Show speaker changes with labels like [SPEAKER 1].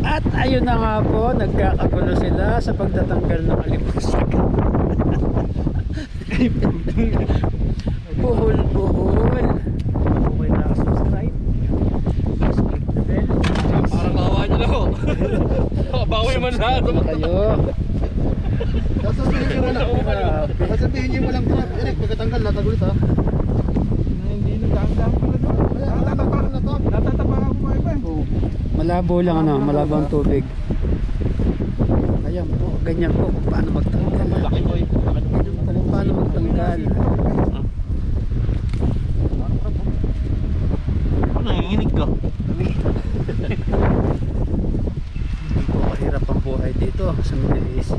[SPEAKER 1] At ayun na nga po, nagkakagulo sila sa pagtatanggal ng alimusik. Buhol, buhol.
[SPEAKER 2] Okay na subscribe.
[SPEAKER 1] Click the bell.
[SPEAKER 3] Parang kawa nyo na ako. Bawi man na.
[SPEAKER 1] Kayo.
[SPEAKER 2] Sasabihin nyo lang. Sasabihin nyo lang trap. Eric, pagkatanggal, natagulit ha.
[SPEAKER 4] Hindi nagdaan-daan pala doon.
[SPEAKER 2] Natatapakan na to.
[SPEAKER 4] Natatapakan ko pa iba eh.
[SPEAKER 1] Malabo lang ano, malabo ang tubig. Ayan po, ganyan po kung paano magtanggal.
[SPEAKER 3] Laki mo eh.
[SPEAKER 1] Kung paano magtanggal.
[SPEAKER 3] Ano, nanginginig ka?
[SPEAKER 1] Hindi po kahirap ang buhay dito sa Middle East.